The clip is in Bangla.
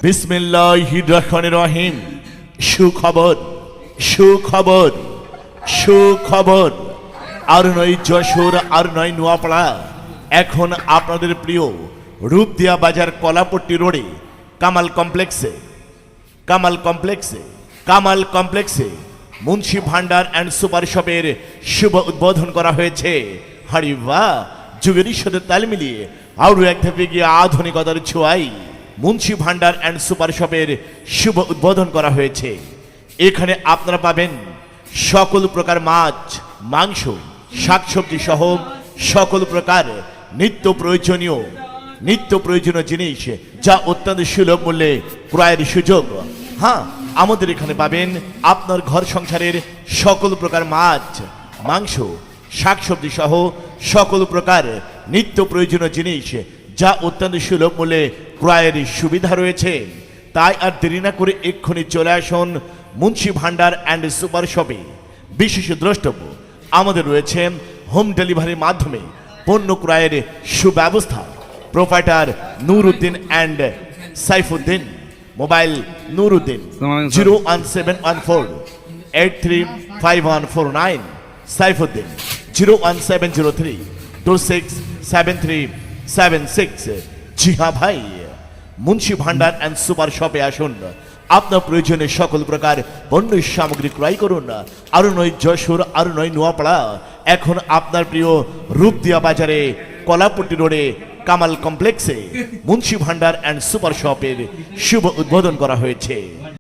বিসমিল্লাহির রহমানির রহিম। সুখবর, সুখবর, সুখবর। আর নয় যশোর, আর নয় নোয়াপাড়া, এখন আপনাদের প্রিয় রূপদিয়া বাজার কলাপট্টি রোডে কামাল কমপ্লেক্সে, কামাল কমপ্লেক্সে, কামাল কমপ্লেক্সে মুন্সি ভান্ডার অ্যান্ড সুপার শপের শুভ উদ্বোধন করা হয়েছে। হারি বাহ, যুগের সাথে তাল মিলিয়ে আরও এক ধাপে গিয়ে আধুনিকতার ছোঁয়াই মুন্সি ভান্ডার অ্যান্ড সুপার শপের শুভ উদ্বোধন করা হয়েছে। এখানে আপনারা পাবেন সকল প্রকার মাছ, মাংস, শাকসবজি সহ সকল প্রকার নিত্য প্রয়োজনীয় জিনিস, যা অত্যন্ত সুলভ মূল্যে ক্রয়ের সুযোগ। হ্যাঁ, আমাদের এখানে পাবেন আপনার ঘর সংসারের সকল প্রকার মাছ, মাংস, শাকসবজি সহ সকল প্রকার নিত্য প্রয়োজনীয় জিনিস, যা অত্যন্ত সুলভ মূল্যে ক্রয়ের সুবিধা রয়েছে। তাই আর দেরি না করে এক্ষুনি চলে আসুন মুন্সি ভান্ডার অ্যান্ড সুপার শপে। বিশেষ দ্রষ্টব্য, আমাদের রয়েছে হোম ডেলিভারির মাধ্যমে পণ্য ক্রয়ের সুব্যবস্থা। Proprietor Nuruddin and Saifuddin. Mobile Nuruddin 01714835149, Saifuddin 01703267376। জি হ্যাঁ ভাই, মুন্সি ভান্ডার অ্যান্ড সুপার শপে আসুন, আপনার প্রয়োজনে সকল প্রকার পণ্য সামগ্রী ক্রয় করুন। আরও নয় যশোর, আরও নয় নোয়াপাড়া, এখন আপনার প্রিয় রূপদিয়া বাজারে কলাপট্টি রোডে কামাল কমপ্লেক্সে মুন্সি ভান্ডার অ্যান্ড সুপার শপের শুভ উদ্বোধন করা হয়েছে।